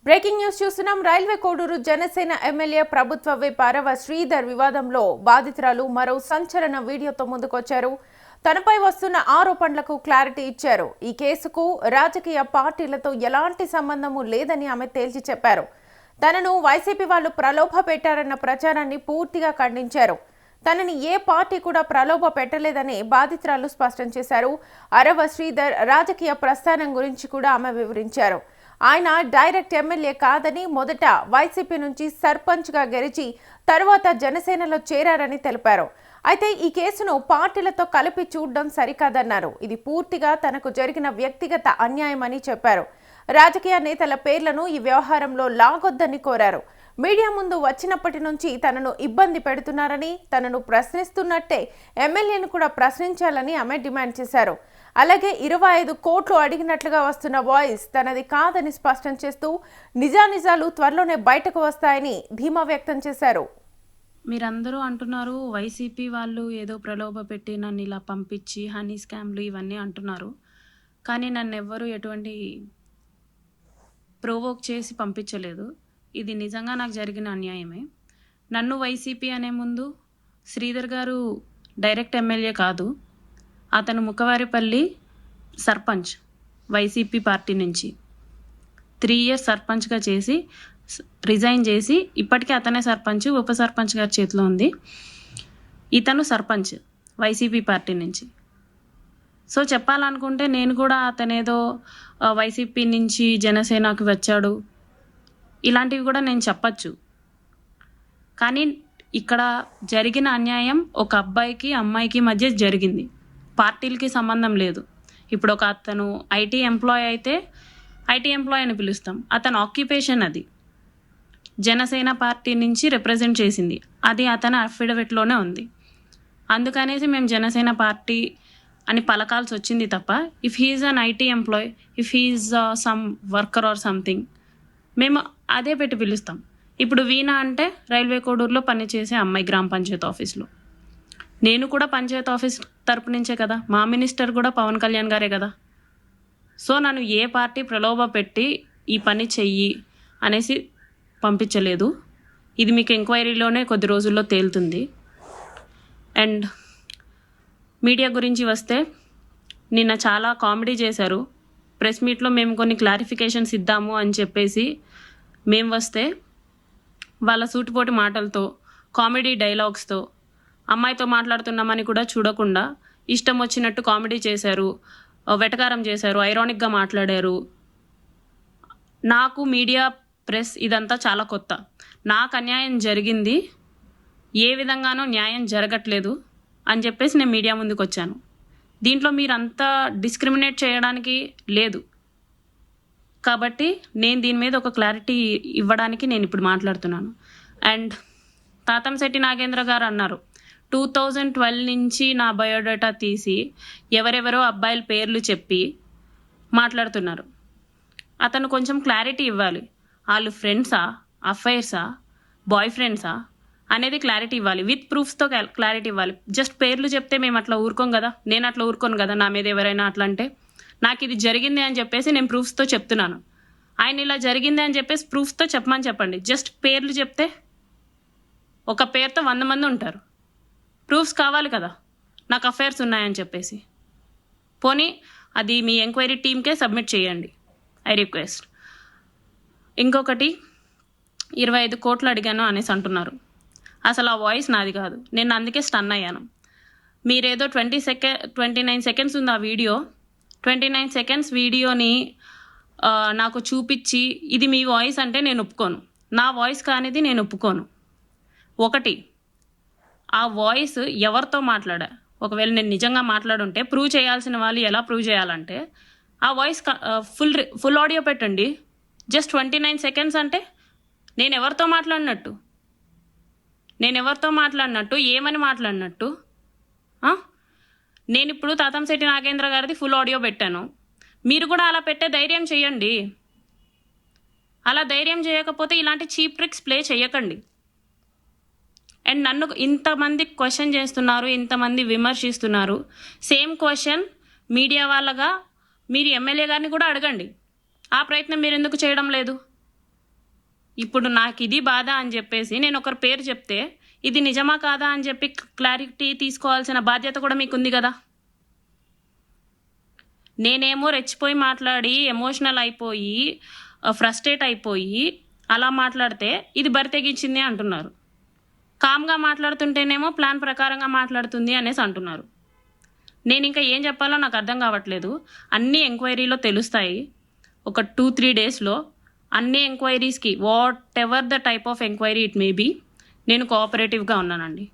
Breaking news చూస్తున్నాం. Railway Koduru Janasena MLA ప్రభుత్వ whip అరవ శ్రీధర్ వివాదంలో బాధితురాలు మరో సంచలన వీడియోతో ముందుకొచ్చారు. తనపై వస్తున్న ఆరోపణలకు క్లారిటీ ఇచ్చారు. ఈ కేసుకు రాజకీయ పార్టీలతో ఎలాంటి సంబంధము లేదని ఆమె తేల్చి చెప్పారు. తనను వైసీపీ వాళ్ళు ప్రలోభ పెట్టారన్న ప్రచారాన్ని పూర్తిగా ఖండించారు. తనని ఏ పార్టీ కూడా ప్రలోభ పెట్టలేదని బాధితురాలు స్పష్టం చేశారు. అరవ శ్రీధర్ రాజకీయ ప్రస్థానం గురించి కూడా ఆమె వివరించారు. ఆయన డైరెక్ట్ ఎమ్మెల్యే కాదని, మొదట వైసీపీ నుంచి సర్పంచ్గా గెలిచి తర్వాత జనసేనలో చేరారని తెలిపారు. అయితే ఈ కేసును పార్టీలతో కలిపి చూడడం సరికాదన్నారు. ఇది పూర్తిగా తనకు జరిగిన వ్యక్తిగత అన్యాయమని చెప్పారు. రాజకీయ నేతల పేర్లను ఈ వ్యవహారంలో లాగొద్దని కోరారు. మీడియా ముందు వచ్చినప్పటి నుంచి తనను ఇబ్బంది పెడుతున్నారని, తనను ప్రశ్నిస్తున్నట్టే ఎమ్మెల్యేను కూడా ప్రశ్నించాలని ఆమె డిమాండ్ చేశారు. అలాగే 25 కోట్లు అడిగినట్లుగా వస్తున్న వాయిస్ తనది కాదని స్పష్టం చేస్తూ నిజానిజాలు త్వరలోనే బయటకు వస్తాయని ధీమా వ్యక్తం చేశారు. మీరందరూ అంటున్నారు వైసీపీ వాళ్ళు ఏదో ప్రలోభ పెట్టి నన్ను ఇలా పంపించి హనీ స్కామ్లు ఇవన్నీ అంటున్నారు. కానీ నన్ను ఎవ్వరూ ఎటువంటి ప్రొవోక్ చేసి పంపించలేదు. ఇది నిజంగా నాకు జరిగిన అన్యాయమే. నన్ను వైసీపీ అనే ముందు శ్రీధర్ గారు డైరెక్ట్ ఎమ్మెల్యే కాదు, అతను ముఖవారిపల్లి సర్పంచ్ వైసీపీ పార్టీ నుంచి 3 years సర్పంచ్గా చేసి రిజైన్ చేసి ఇప్పటికీ అతనే సర్పంచ్, ఉప సర్పంచ్ గారి చేతిలో ఉంది. ఇతను సర్పంచ్ వైసీపీ పార్టీ నుంచి. సో చెప్పాలనుకుంటే నేను కూడా అతనేదో వైసీపీ నుంచి జనసేనకు వచ్చాడు ఇలాంటివి కూడా నేను చెప్పచ్చు. కానీ ఇక్కడ జరిగిన అన్యాయం ఒక అబ్బాయికి అమ్మాయికి మధ్య జరిగింది. పార్టీలకి సంబంధం లేదు. ఇప్పుడు ఒక అతను ఐటీ ఎంప్లాయ్ అయితే ఐటీ ఎంప్లాయ్ అని పిలుస్తాం. అతను ఆక్యుపేషన్ అది జనసేన పార్టీ నుంచి రిప్రజెంట్ చేసింది, అది అతని అఫిడవిట్లోనే ఉంది. అందుకనేసి మేము జనసేన పార్టీ అని పలకాల్సి వచ్చింది తప్ప, if he's an IT employee, if he's some worker or something, మేము అదే పెట్టి పిలుస్తాం. ఇప్పుడు వీణా అంటే రైల్వే కోడూరులో పనిచేసే అమ్మాయి గ్రామ పంచాయతీ ఆఫీస్లో. నేను కూడా పంచాయతీ ఆఫీస్ తరపు నుంచే కదా, మా మినిస్టర్ కూడా పవన్ కళ్యాణ్ గారే కదా. సో నన్ను ఏ పార్టీ ప్రలోభ పెట్టి ఈ పని చెయ్యి అనేసి పంపించలేదు. ఇది మీకు ఎంక్వైరీలోనే కొద్ది రోజుల్లో తేలుతుంది. అండ్ మీడియా గురించి వస్తే నిన్న చాలా కామెడీ చేశారు. ప్రెస్ మీట్లో మేము కొన్ని క్లారిఫికేషన్స్ ఇద్దాము అని చెప్పేసి మేము వస్తే వాళ్ళ సూటిపోటి మాటలతో, కామెడీ డైలాగ్స్తో, అమ్మాయితో మాట్లాడుతున్నామని కూడా చూడకుండా ఇష్టం వచ్చినట్టు కామెడీ చేశారు, వెటకారం చేశారు, ఐరానిక్గా మాట్లాడారు. నాకు మీడియా ప్రెస్ ఇదంతా చాలా కొత్త. నాకు అన్యాయం జరిగింది, ఏ విధంగానూ న్యాయం జరగట్లేదు అని చెప్పేసి నేను మీడియా ముందుకు వచ్చాను. దీంట్లో మీరంతా డిస్క్రిమినేట్ చేయడానికి లేదు. కాబట్టి నేను దీని మీద ఒక క్లారిటీ ఇవ్వడానికి నేను ఇప్పుడు మాట్లాడుతున్నాను. అండ్ తాతంశెట్టి నాగేంద్ర గారు అన్నారు 2012 నుంచి నా బయోడేటా తీసి ఎవరెవరో అబ్బాయిల పేర్లు చెప్పి మాట్లాడుతున్నారు. అతను కొంచెం క్లారిటీ ఇవ్వాలి. వాళ్ళు ఫ్రెండ్సా, అఫైర్సా, బాయ్ ఫ్రెండ్సా అనేది క్లారిటీ ఇవ్వాలి. విత్ ప్రూఫ్స్తో క్లారిటీ ఇవ్వాలి. జస్ట్ పేర్లు చెప్తే మేము అట్లా ఊరుకోం కదా, నేను అట్లా ఊరుకోను కదా. నా మీద ఎవరైనా అట్లా అంటే నాకు ఇది జరిగింది అని చెప్పేసి నేను ప్రూఫ్స్తో చెప్తున్నాను. ఆయన ఇలా జరిగింది అని చెప్పేసి ప్రూఫ్స్తో చెప్పమని చెప్పండి. జస్ట్ పేర్లు చెప్తే ఒక పేరుతో 100 మంది ఉంటారు. ప్రూఫ్స్ కావాలి కదా, నాకు అఫైర్స్ ఉన్నాయని చెప్పేసి. పోనీ అది మీ ఎంక్వైరీ టీమ్కే సబ్మిట్ చేయండి, ఐ రిక్వెస్ట్. ఇంకొకటి 25 కోట్లు అడిగాను అనేసి అంటున్నారు. అసలు ఆ వాయిస్ నాది కాదు. నేను అందుకే స్టన్ అయ్యాను. మీరేదో 29 సెకండ్స్ ఉంది ఆ వీడియో. 29 సెకండ్స్ వీడియోని నాకు చూపించి ఇది మీ వాయిస్ అంటే నేను ఒప్పుకోను. నా వాయిస్ కానిది నేను ఒప్పుకోను. ఒకటి, ఆ వాయిస్ ఎవరితో మాట్లాడా, ఒకవేళ నేను నిజంగా మాట్లాడుంటే ప్రూవ్ చేయాల్సిన వాళ్ళు ఎలా ప్రూవ్ చేయాలంటే ఆ వాయిస్ ఫుల్ ఆడియో పెట్టండి. జస్ట్ 29 సెకండ్స్ అంటే నేను ఎవరితో మాట్లాడినట్టు, ఏమని మాట్లాడినట్టు? నేను ఇప్పుడు తాతంశెట్టి నాగేంద్ర గారిది ఫుల్ ఆడియో పెట్టాను. మీరు కూడా అలా పెట్టే ధైర్యం చేయండి. అలా ధైర్యం చేయకపోతే ఇలాంటి చీప్ ట్రిక్స్ ప్లే చేయకండి. అండ్ నన్ను ఇంతమంది క్వశ్చన్ చేస్తున్నారు, ఇంతమంది విమర్శిస్తున్నారు. సేమ్ క్వశ్చన్ మీడియా వాళ్ళగా మీరు ఎమ్మెల్యే గారిని కూడా అడగండి. ఆ ప్రయత్నం మీరు ఎందుకు చేయడం లేదు? ఇప్పుడు నాకు ఇది బాధ అని చెప్పేసి నేను ఒకరి పేరు చెప్తే ఇది నిజమా కాదా అని చెప్పి క్లారిటీ తీసుకోవాల్సిన బాధ్యత కూడా మీకు ఉంది కదా. నేనేమో రెచ్చిపోయి మాట్లాడి ఎమోషనల్ అయిపోయి ఫ్రస్ట్రేట్ అయిపోయి అలా మాట్లాడితే ఇది బరి తెగించింది అంటున్నారు. కామ్గా మాట్లాడుతుంటేనేమో ప్లాన్ ప్రకారంగా మాట్లాడుతుంది అనేసి అంటున్నారు. నేను ఇంకా ఏం చెప్పాలో నాకు అర్థం కావట్లేదు. అన్ని ఎంక్వైరీలో తెలుస్తాయి. ఒక 2-3 డేస్లో అన్ని ఎంక్వైరీస్కి whatever the type of enquiry it may be నేను కోఆపరేటివ్గా ఉన్నానండి.